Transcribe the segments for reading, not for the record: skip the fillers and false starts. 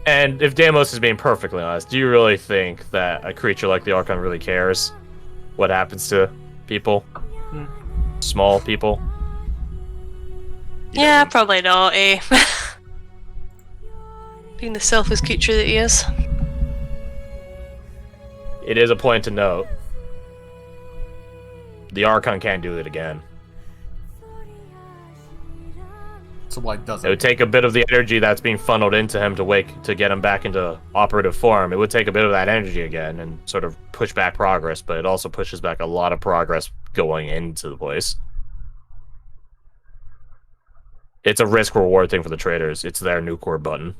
And if Deimos is being perfectly honest, do you really think that a creature like the Archon really cares what happens to people? Small people? Yeah, probably not, eh? Being the selfish creature that he is. It is a point to note. The Archon can't do it again. So why doesn't it? Would take a bit of the energy that's being funneled into him to get him back into operative form. It would take a bit of that energy again and sort of push back progress, but it also pushes back a lot of progress going into the place. It's a risk-reward thing for the traders. It's their new core button.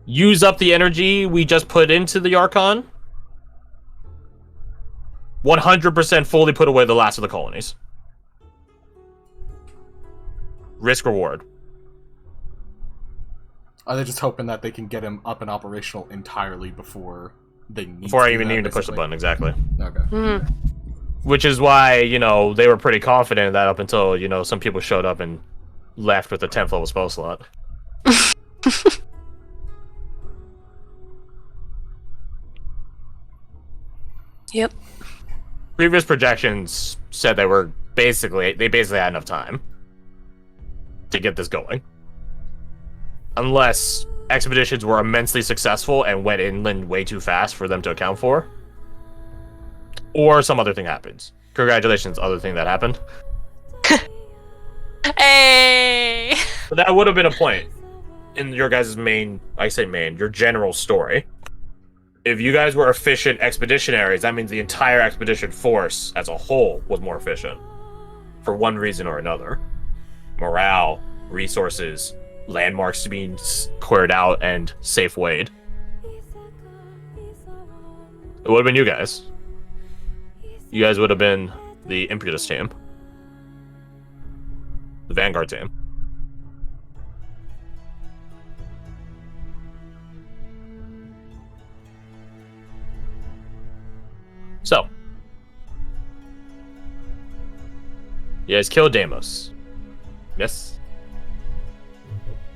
Use up the energy we just put into the Archon. 100% fully put away the last of the colonies. Risk-reward. Are they just hoping that they can get him up and operational entirely before they need Before to I do even that, need to push the button, exactly. Okay. Which is why, they were pretty confident that up until, some people showed up and left with the 10th level spell slot. Yep. Previous projections said they basically had enough time to get this going. Unless expeditions were immensely successful and went inland way too fast for them to account for. Or some other thing happens. Congratulations, other thing that happened. Hey! But that would have been a point in your guys' your general story. If you guys were efficient expeditionaries, that means the entire expedition force as a whole was more efficient. For one reason or another. Morale, resources, landmarks being cleared out and safe weighed. It would have been you guys. You guys would have been the Impetus team. The Vanguard team. So. You guys killed Deimos. Yes?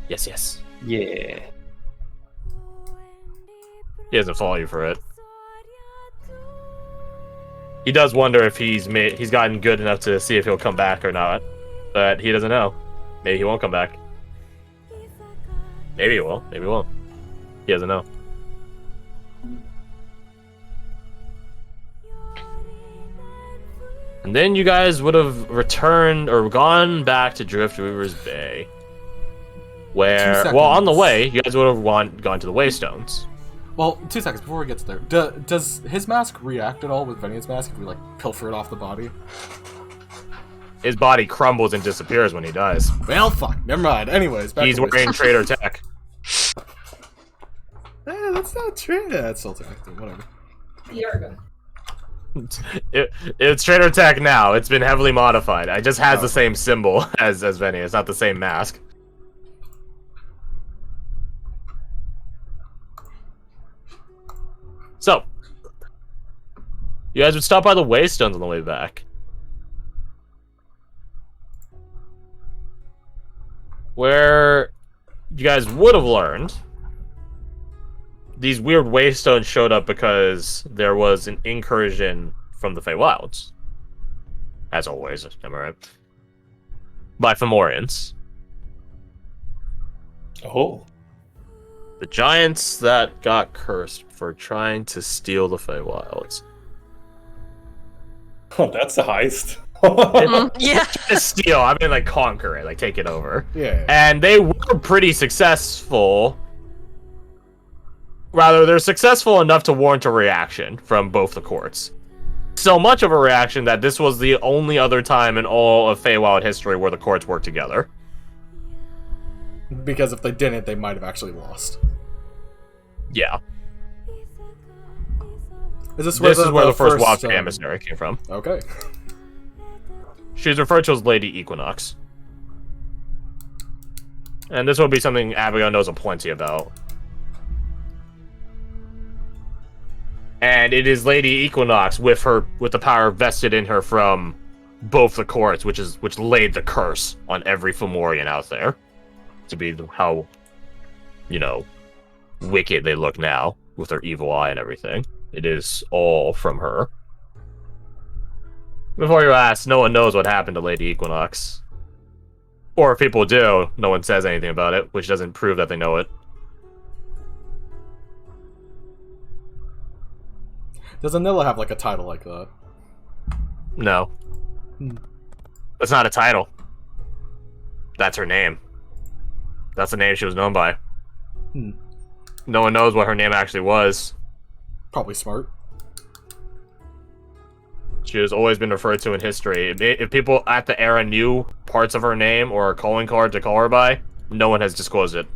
Yes. Yeah. He doesn't follow you for it. He does wonder if he's gotten good enough to see if he'll come back or not. But he doesn't know. Maybe he won't come back. Maybe he will. Maybe he won't. He doesn't know. And then you guys would have returned or gone back to Driftweaver's Bay. Where, well, on the way, you guys would have gone to the Waystones. Well, 2 seconds before we get to there. Does his mask react at all with Venia's mask if we, pilfer it off the body? His body crumbles and disappears when he dies. Well, fuck. Never mind. Anyways, back He's to wearing Trader Tech. That's not true. That's still Tech. Whatever. It's Trader Tech now. It's been heavily modified. It just has the same symbol as Venia. It's not the same mask. So, you guys would stop by the Waystones on the way back. Where you guys would have learned these weird Waystones showed up because there was an incursion from the Feywilds. As always, am I right? By Fomorians. Oh. The giants that got cursed for trying to steal the Feywilds. Oh, that's a heist. Yeah. Steal, I mean conquer it, take it over. Yeah. And they were pretty successful. Rather, they're successful enough to warrant a reaction from both the courts. So much of a reaction that this was the only other time in all of Feywild history where the courts worked together. Because if they didn't, they might have actually lost. Yeah. This is where the first Wild emissary came from. Okay. She's referred to as Lady Equinox. And this will be something Abigail knows a plenty about. And it is Lady Equinox with the power vested in her from both the courts, which laid the curse on every Fomorian out there. to be how, wicked they look now with their evil eye and everything. It is all from her. Before you ask, no one knows what happened to Lady Equinox. Or if people do, no one says anything about it, which doesn't prove that they know it. Does Anilla have like a title like that? No. That's not a title. That's her name. That's the name she was known by. No one knows what her name actually was. Probably smart. She has always been referred to in history. If people at the era knew parts of her name or a calling card to call her by, no one has disclosed it.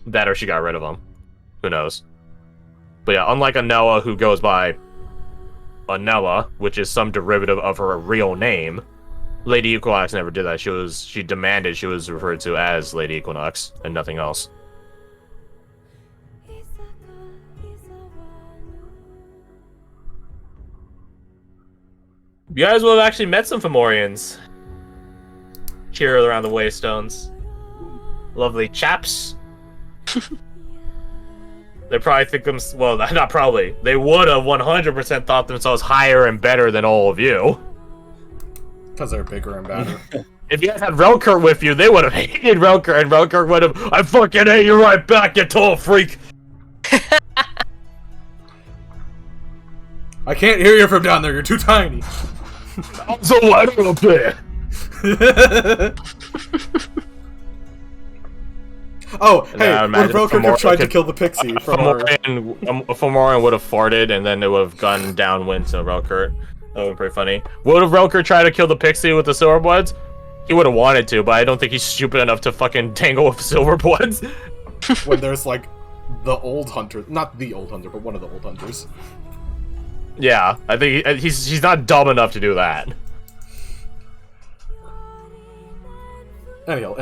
That or she got rid of them. Who knows? But yeah, unlike Anella, who goes by Anella, which is some derivative of her real name, Lady Equinox never did that. She demanded she was referred to as Lady Equinox and nothing else. You guys will have actually met some Fomorians. Cheer around the Waystones. Lovely chaps. They probably think them. Well, not probably. They would have 100% thought themselves higher and better than all of you. Because they're bigger and better. If you guys had Relkurt with you, they would have hated Relkurt, and Relkurt would have. I fucking hate you right back, you tall freak. I can't hear you from down there. You're too tiny. I'm so light up there. Oh, hey, Now, when imagine Relkurt tried to could- kill the pixie from our... Fomorian would have farted, and then it would have gone downwind to Relkurt. That would be pretty funny. Would have Relkurt tried to kill the pixie with the Silverbloods? He would have wanted to, but I don't think he's stupid enough to fucking tangle with Silverbloods. When there's, like, the old hunter... Not the old hunter, but one of the old hunters. Yeah, I think he's not dumb enough to do that. Anyhow.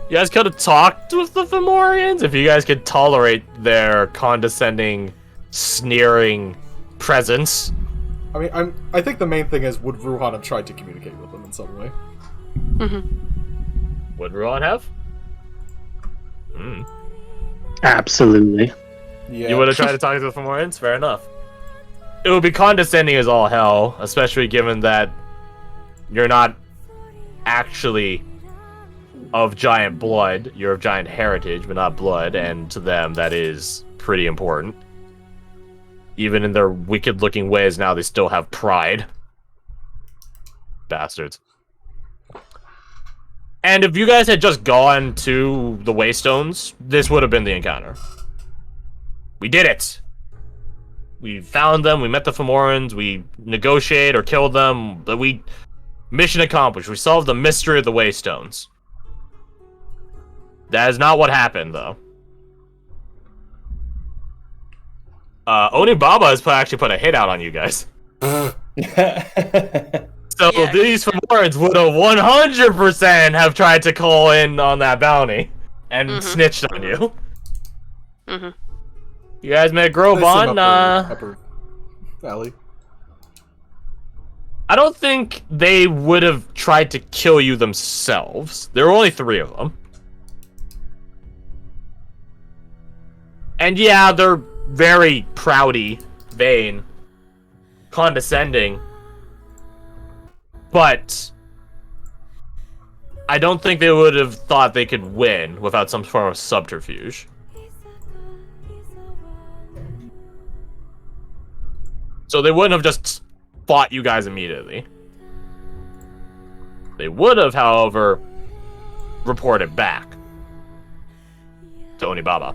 You guys could have talked with the Fomorians if you guys could tolerate their condescending, sneering presence. I mean, I think the main thing is, would Ruhan have tried to communicate with them in some way? Would Ruhan have? Absolutely. Yeah. You would have tried to talk to the Fomorians? Fair enough. It would be condescending as all hell, especially given that you're not actually of giant blood. You're of giant heritage, but not blood, and to them that is pretty important. Even in their wicked-looking ways now, they still have pride. Bastards. And if you guys had just gone to the Waystones, this would have been the encounter. We did it! We found them, we met the Fomorians, we negotiated or killed them, but mission accomplished. We solved the mystery of the Waystones. That is not what happened, though. Onibaba has actually put a hit out on you guys. So Yeah. these Fomorians would have 100% have tried to call in on that bounty and snitched on you. You guys met Grobon. Upper Valley. I don't think they would have tried to kill you themselves. There were only 3 of them. And yeah, they're very proudy, vain, condescending. But I don't think they would have thought they could win without some form of subterfuge. So they wouldn't have just fought you guys immediately. They would have, however, reported back to Onibaba.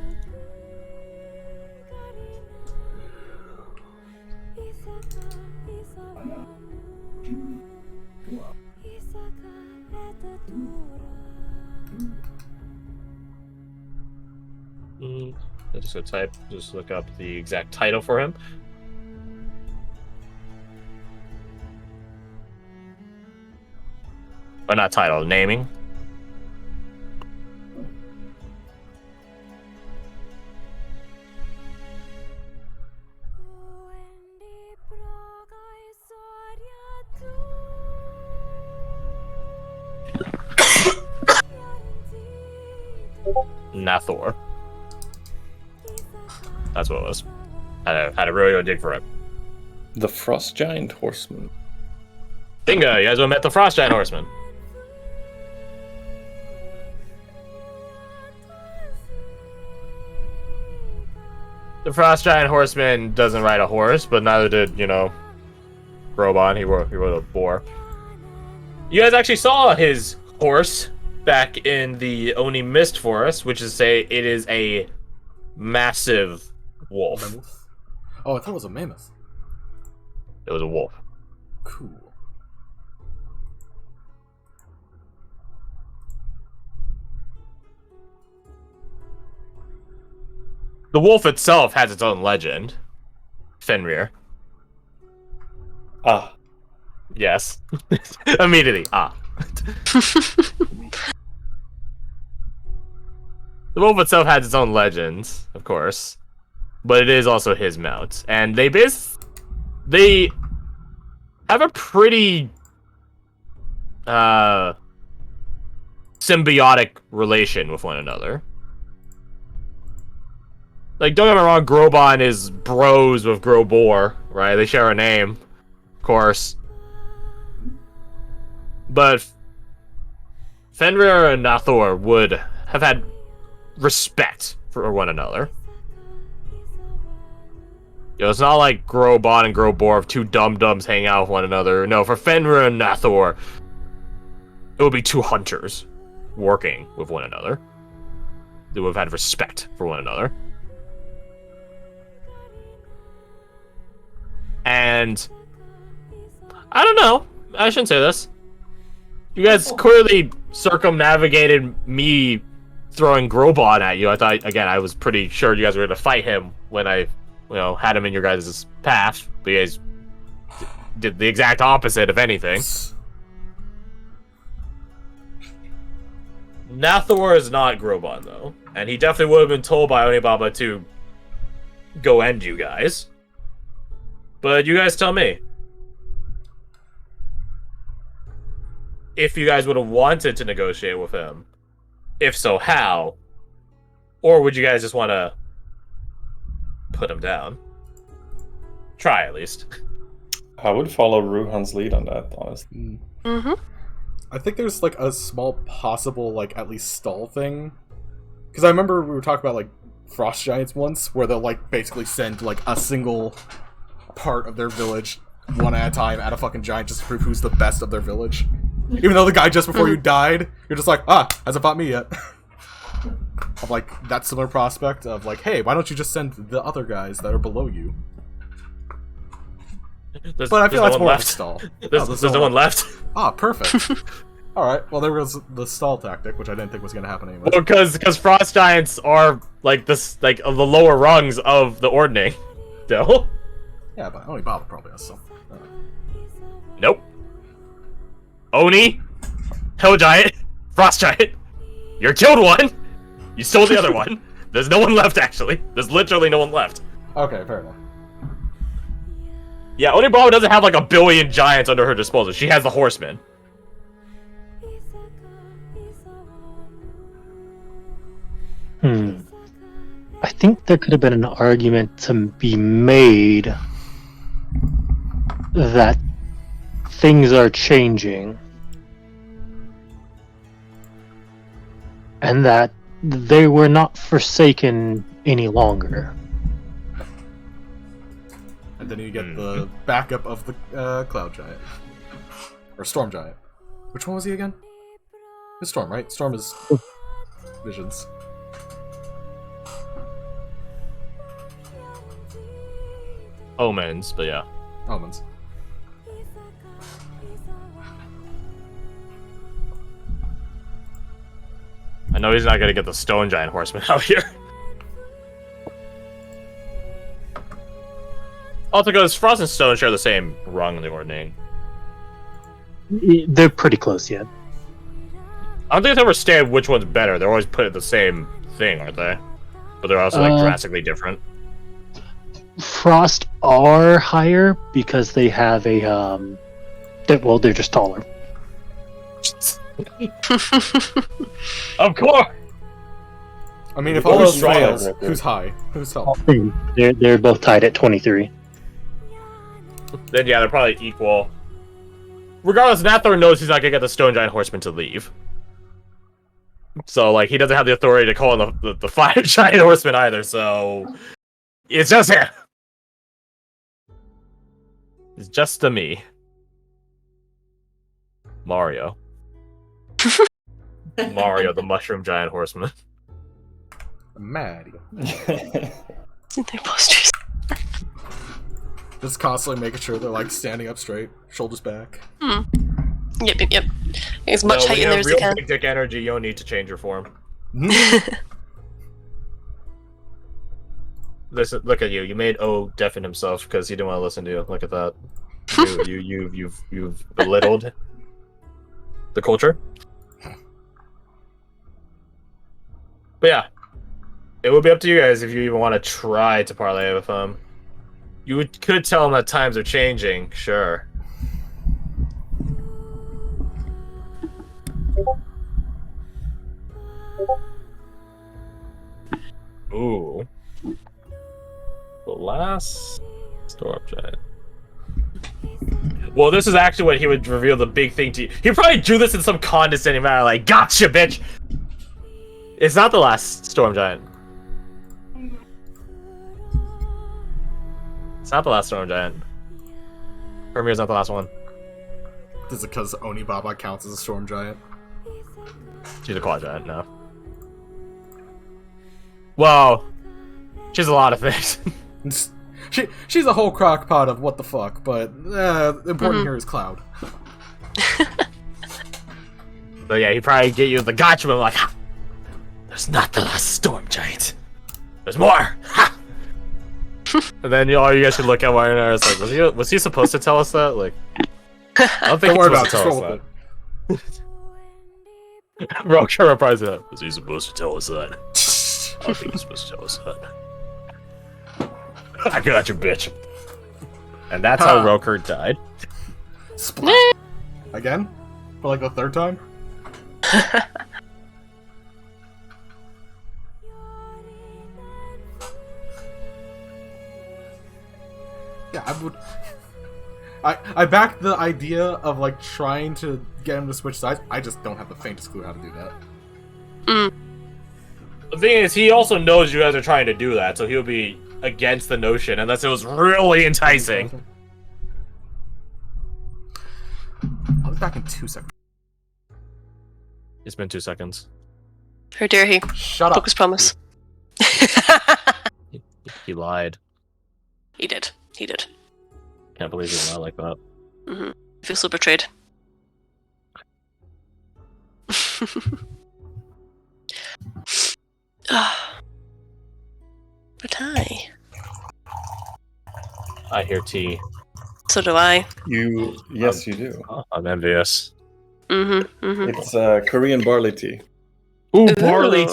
I'll just go just look up the exact title for him. Or not title, naming. Nathor. That's what it was. Had to really go dig for it. The Frost Giant Horseman. Bingo! You guys have met the Frost Giant Horseman. The Frost Giant Horseman doesn't ride a horse, but neither did, Grobon. He rode a boar. You guys actually saw his horse back in the Oni Mist Forest, which is to say it is a massive wolf. Mammoth? Oh, I thought it was a mammoth. It was a wolf. Cool. The wolf itself has its own legend. Fenrir. Ah. Yes. Immediately. Ah. The wolf itself has its own legends, of course. But it is also his mount. And they have a pretty symbiotic relation with one another. Like, don't get me wrong, Grobon is bros with Grobor, right? They share a name, of course. But Fenrir and Nathor would have had respect for one another. It's not like Grobon and Grobor, if two dum-dums hang out with one another. No, for Fenrir and Nathor, it would be two hunters working with one another. They would have had respect for one another. And I don't know. I shouldn't say this. You guys clearly circumnavigated me throwing Grobon at you. I thought, again, I was pretty sure you guys were going to fight him when I, had him in your guys' path. But you guys did the exact opposite, if anything. Nathor is not Grobon, though. And he definitely would have been told by Onibaba to go end you guys. But you guys tell me. If you guys would have wanted to negotiate with him. If so, how? Or would you guys just want to put him down? Try, at least. I would follow Ruhan's lead on that, honestly. Mm-hmm. I think there's, like, a small possible, like, at least stall thing. Because I remember we were talking about, like, Frost Giants once, where they'll, like, basically send, like, a single part of their village one at a time at a fucking giant just to prove who's the best of their village. Even though the guy just before you died, you're just like, hasn't fought me yet. Of, like, that similar prospect of, like, hey, why don't you just send the other guys that are below you? But I feel that's more of a stall. There's no one left. Perfect. Alright, well there was the stall tactic, which I didn't think was going to happen anyway. Well, because Frost Giants are, like, the lower rungs of the Ordning. Still. Yeah, but only Bob probably has some. Nope. Oni, Hell Giant, Frost Giant. You killed one. You stole the other one. There's no one left, actually. There's literally no one left. Okay, fair enough. Yeah, Oni Bravo doesn't have like 1 billion giants under her disposal. She has the Horsemen. I think there could have been an argument to be made that things are changing and that they were not forsaken any longer. And then you get the backup of the Cloud Giant. Or Storm Giant. Which one was he again? It's Storm, right? Storm is Visions. Omens, but yeah. Omens. I know he's not gonna get the Stone Giant Horseman out here. Also, because Frost and Stone share the same rung in the Ordning. They're pretty close yet. I don't think they ever stand which one's better. They're always put at the same thing, aren't they? But they're also like drastically different. Frost are higher because they have a they're just taller. Of course. I mean, if Well, all else strong fails, right there. who's high? Who's top? They're both tied at 23. Then yeah, they're probably equal. Regardless, Nathor knows he's not gonna get the Stone Giant Horseman to leave. So like he doesn't have the authority to call in the Fire Giant Horseman either, so it's just him. It's just to me. Mario. Mario, the Mushroom Giant Horseman. Mario. Their postures. Just constantly making sure they're like standing up straight, shoulders back. Yep. As much No, height when you in there have as they real can. big dick energy, you don't need to change your form. Listen, look at you. You made O deafen himself because he didn't want to listen to you. Look at that. You've belittled the culture. But yeah, it would be up to you guys if you even want to try to parlay with him. You could tell him that times are changing, sure. Ooh. The last storm giant. Well, this is actually what he would reveal the big thing to you. He'd probably do this in some condescending manner, like, gotcha, bitch! It's not the last storm giant. It's not the last storm giant. Hermir's not the last one. Is it because Onibaba counts as a storm giant? She's a quad giant, no. Well, she's a lot of things. She's a whole crock pot of what the fuck, but important here is Cloud. So yeah, he'd probably get you the gotcha, but like, ha! There's not the last storm giant. There's more! Ha! And then all you guys should look at one another. It's like, was he supposed to tell us that? Like, I don't think Don't worry he's about it, supposed just to roll tell with us that. Roker probably said, was he supposed to tell us that? I don't think he's supposed to tell us that. I got you, bitch. And that's how Roker died. Splat. Again? For like the third time? Yeah, I would. I back the idea of like trying to get him to switch sides. I just don't have the faintest clue how to do that. The thing is, he also knows you guys are trying to do that, so he'll be against the notion unless it was really enticing. I'll be back in 2 seconds. It's been 2 seconds. How dare he? Shut up. Focus promise. He lied. He did. Can't believe he lied like that. I feel so betrayed. But I. I hear tea. So do I. Yes, you do. Oh, I'm envious. It's Korean barley tea. Ooh, barley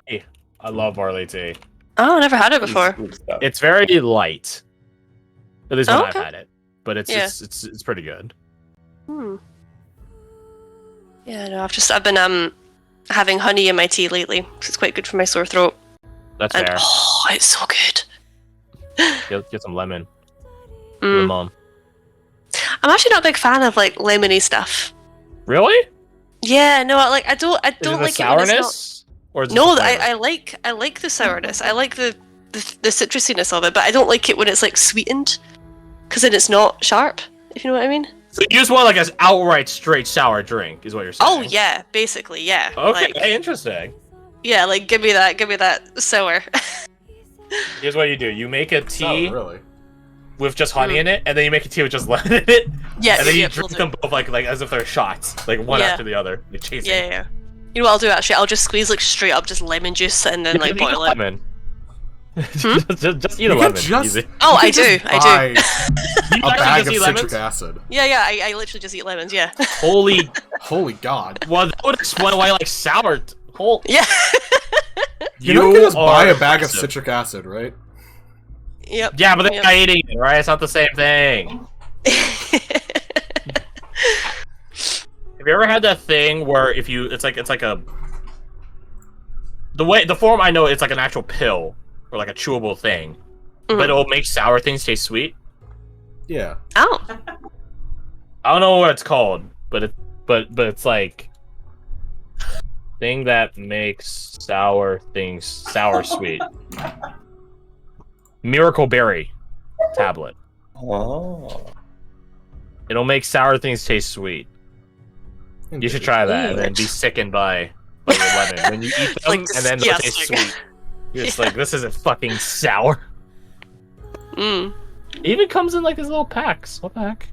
tea. I love barley tea. Oh, I never had it before. It's good stuff. It's very light. At least when Oh, I've okay. had it. But it's pretty good. Yeah, no, I've been having honey in my tea lately, because it's quite good for my sore throat. That's And fair. oh, it's so good. Get some lemon. Mm. Mom. I'm actually not a big fan of like lemony stuff. Really? Yeah, no, I don't Is it the like it when it's not. sourness? Or is it No, the flavor? I like the sourness. I like the citrusiness of it, but I don't like it when it's like sweetened, because then it's not sharp. If you know what I mean. So you just want like an outright straight sour drink, is what you're saying? Oh yeah, basically yeah. Okay, Like, interesting. yeah, like give me that sour. Here's what you do: you make a tea Oh, really? with just honey in it, and then you make a tea with just lemon in it, Yeah, and then you yeah, drink will them do. both like as if they're shots, like one Yeah. after the other. You're chasing. Yeah. You know what I'll do actually? I'll just squeeze like straight up just lemon juice and then like Just eat a boil it. lemon. just eat a You can lemon. just- Easy. Oh, I You do. can just buy You a actually bag just of eat citric lemons? acid. Yeah, I literally just eat lemons, yeah. Holy. Holy god. Well, that would explain why you like sour. Whole. Yeah. You know you can just buy are a bag of aggressive. citric acid, right? Yep. Yeah, but they're Yep. not eating it, right? It's not the same thing. Have you ever had that thing where if you, it's like a the form I know, it's like an actual pill or like a chewable thing, but it'll make sour things taste sweet. Yeah. Oh. I don't know what it's called, but it's like thing that makes sour things sour sweet. Miracle berry tablet. Oh. It'll make sour things taste sweet. You should try that and then be sickened by your lemon when you eat them, Like and then they'll taste disgusting. sweet. You're just like, this isn't fucking sour. Mm. It even comes in like these little packs. What the heck?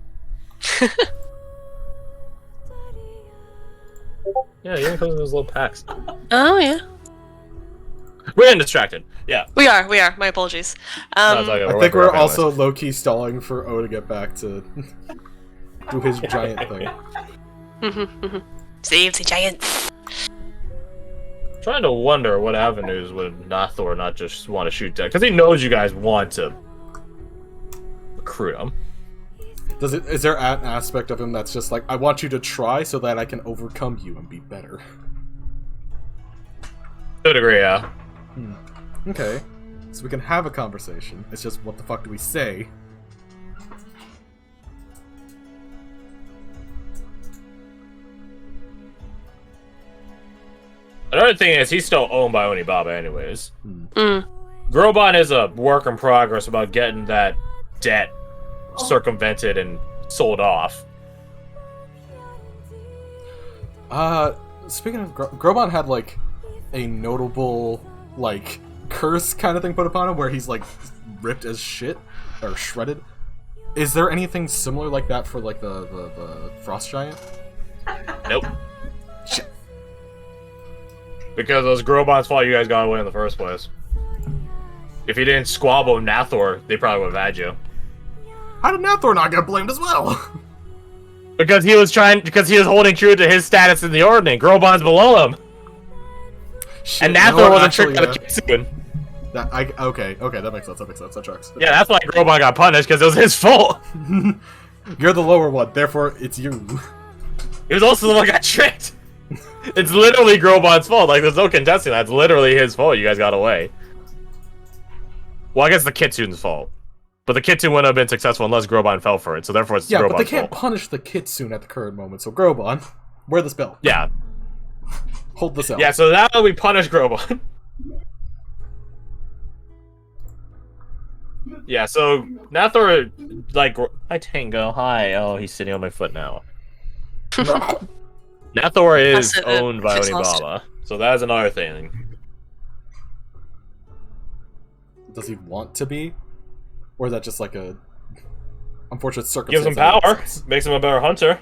Yeah, it even comes in those little packs. Oh yeah. We're getting distracted. Yeah. We are. My apologies. No, it's all good. I think we're also low-key stalling for O to get back to do his giant thing. Save the giants. Trying to wonder what avenues would Nathor not just want to shoot down, because he knows you guys want to recruit him. Is there an aspect of him that's just like, I want you to try so that I can overcome you and be better? To a degree, yeah. Okay. So we can have a conversation. It's just, what the fuck do we say? Another thing is, he's still owned by Onibaba anyways. Mm. Grobon is a work in progress about getting that debt circumvented and sold off. Speaking of Grobon had like a notable like curse kind of thing put upon him where he's like ripped as shit or shredded. Is there anything similar like that for like the Frost Giant? Nope. Shit. Because it was Grobon's fault you guys got away in the first place. If you didn't squabble with Nathor, they probably would have had you. How did Nathor not get blamed as well? Because he was holding true to his status in the Ordinance. Grobon's below him. Shit, And you know Nathor what, wasn't actually, tricked by the Kitsune. okay, that makes sense, that tracks. Yeah, that's why Grobon got punished, because it was his fault. You're the lower one, therefore it's you. He was also the one who got tricked. It's literally Grobon's fault. Like, there's no contesting that. It's literally his fault you guys got away. Well, I guess the Kitsune's fault. But the Kitsune wouldn't have been successful unless Grobon fell for it, so therefore it's Yeah, Grobon's but they can't fault. punish the Kitsune at the current moment, so Grobon, wear this belt. Yeah. Hold this out. Yeah, so now we punish Grobon. Yeah, so Nathor, like, hi Tango, hi. Oh, he's sitting on my foot now. Nathor is That's it, owned by it's lost. Onibaba, so that is another thing. Does he want to be? Or is that just like a unfortunate Gives circumstance? him power, makes him a better hunter.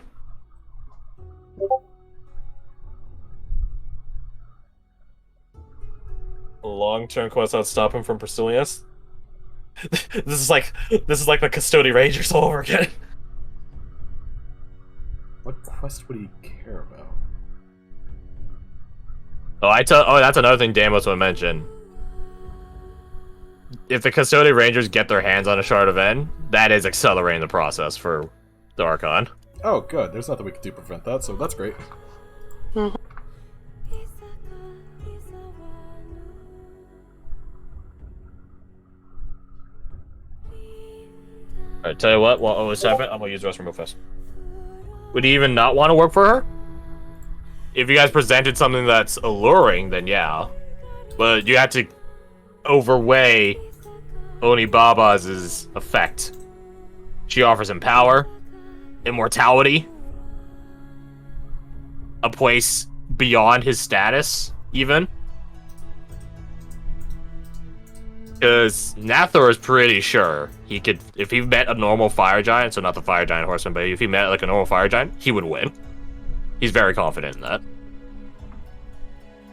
A long-term quest that'll stop him from pursuing us. This is like the Custody Rangers all over again. What quest would he care about? Oh, that's another thing Damos would mention. If the Custody Rangers get their hands on a Shard of N, that is accelerating the process for the Archon. Oh, good. There's nothing we can do to prevent that, so that's great. Alright, tell you what, while O7, I'm gonna use the restroom real fast. Would he even not want to work for her? If you guys presented something that's alluring, then yeah. But you have to overweigh Onibaba's effect. She offers him power, immortality, a place beyond his status, even. Because Nathor is pretty sure he could, if he met a normal fire giant, so not the fire giant horseman, but if he met like a normal fire giant, he would win. He's very confident in that.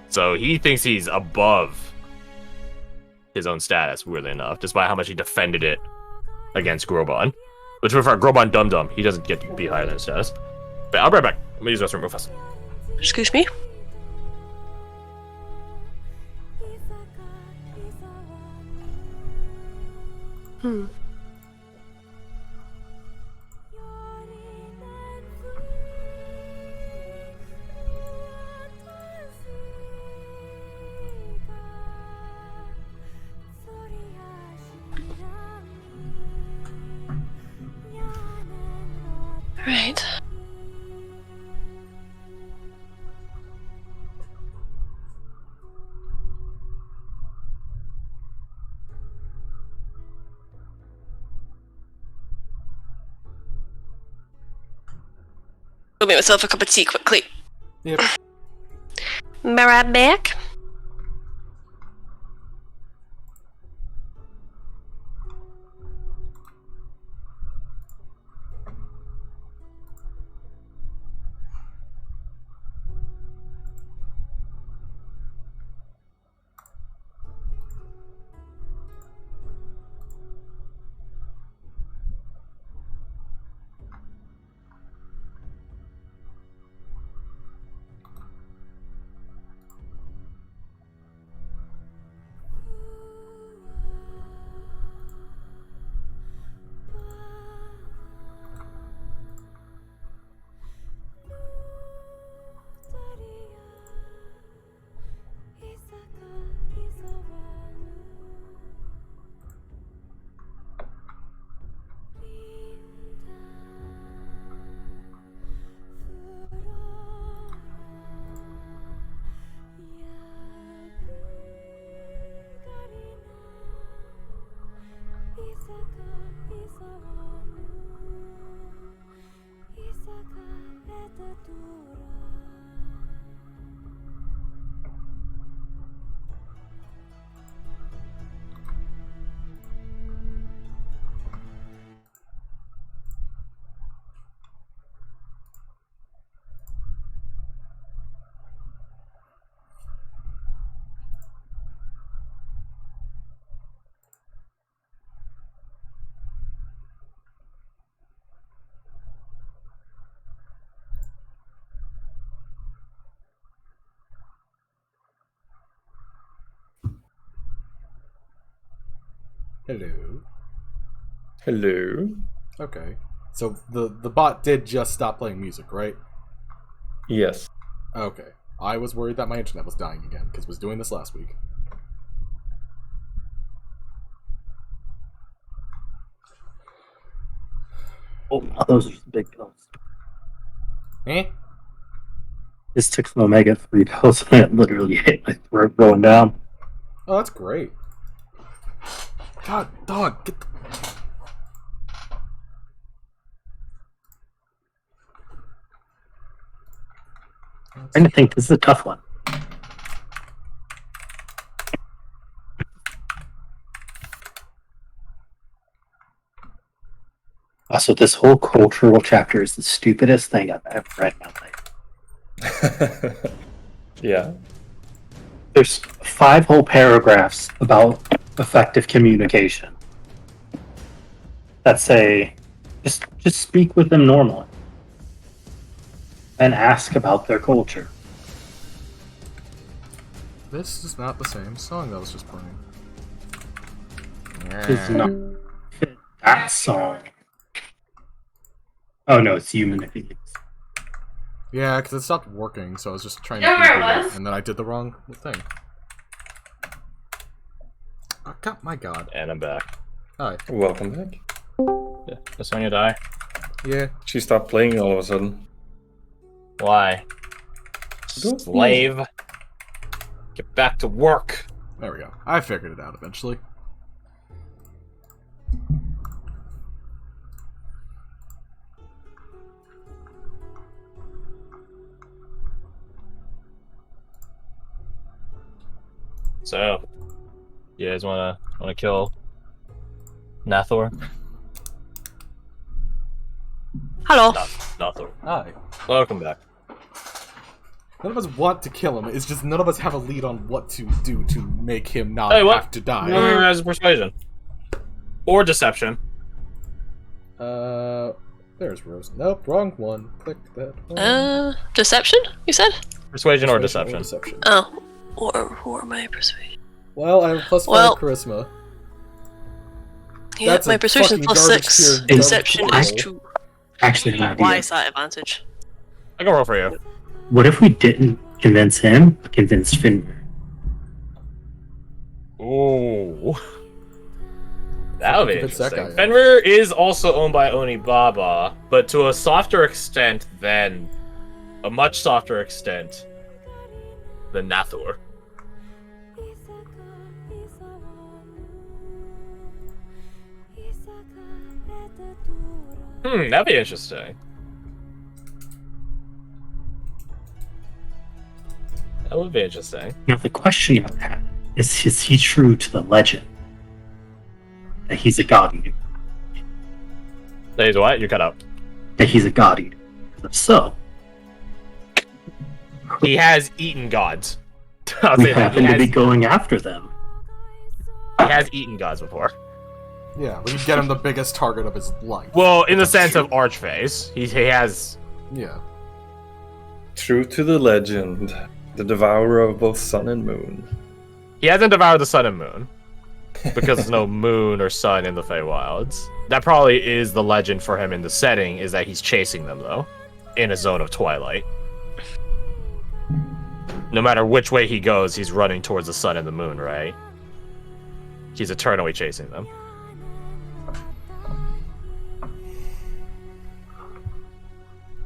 So he thinks he's above his own status, weirdly enough, despite how much he defended it against Grobon. Which, for Grobon Dum Dum, he doesn't get to be higher than his status. But I'll be right back. I'm gonna use the restroom real fast. Excuse me? Go make myself a cup of tea quickly. Yep. Be right back. Hello. Hello. Okay. So the bot did just stop playing music, right? Yes. Okay. I was worried that my internet was dying again, because it was doing this last week. Oh, those are big pills. Eh? Just took some omega-3 pills and it literally hit my throat going down. Oh, that's great. God, dog, get the... I think this is a tough one. Also, this whole cultural chapter is the stupidest thing I've ever read in my life. Yeah. There's 5 whole paragraphs about effective communication that say just speak with them normally and ask about their culture. This is not the same song that was just playing. Does not fit that song. Oh no, it's you manipulating. Yeah, because it stopped working, so I was just trying to You know where it reboot it, was? and then I did the wrong thing. Oh, God, my God. And I'm back. Hi. Welcome back. Yeah. Did Sonya die? Yeah. She stopped playing all of a sudden. Why? Don't Slave. Get back to work. There we go. I figured it out eventually. So, you guys wanna kill Nathor? Hello. Nathor. Hi. Welcome back. None of us want to kill him, it's just none of us have a lead on what to do to make him not Hey, what? have to die. As a persuasion. Or deception. There's Rose. Nope, wrong one. Click that one. Deception, you said? Persuasion or Persuasion deception. Oh. Or am I persuasion? Well, I have plus 5 Well- charisma. Yeah, That's my a persuasion fucking plus garbage 6. tier, garbage Deception tier is roll. 2. Actually, an idea. Why is that advantage? I can roll for you. What if we didn't convince him, but convinced Finn? Ooh. That would be Convince that interesting. guy. Fenrir is also owned by Onibaba, but to a softer extent than... a much softer extent than Nathor. That'd be interesting. That would be interesting. Now the question you have is he true to the legend that he's a god eater? That he's what? You cut out. That he's a god eater. If so, He has eaten gods. I'll we say that. happen to be going after them. He has eaten gods before. Yeah, we could get him the biggest target of his life. Well, in the sense of Archface, he has. Yeah. True to the legend, the devourer of both sun and moon. He hasn't devoured the sun and moon. Because there's no moon or sun in the Feywilds. That probably is the legend for him in the setting, is that he's chasing them, though. In a zone of twilight. No matter which way he goes, he's running towards the sun and the moon, right? He's eternally chasing them.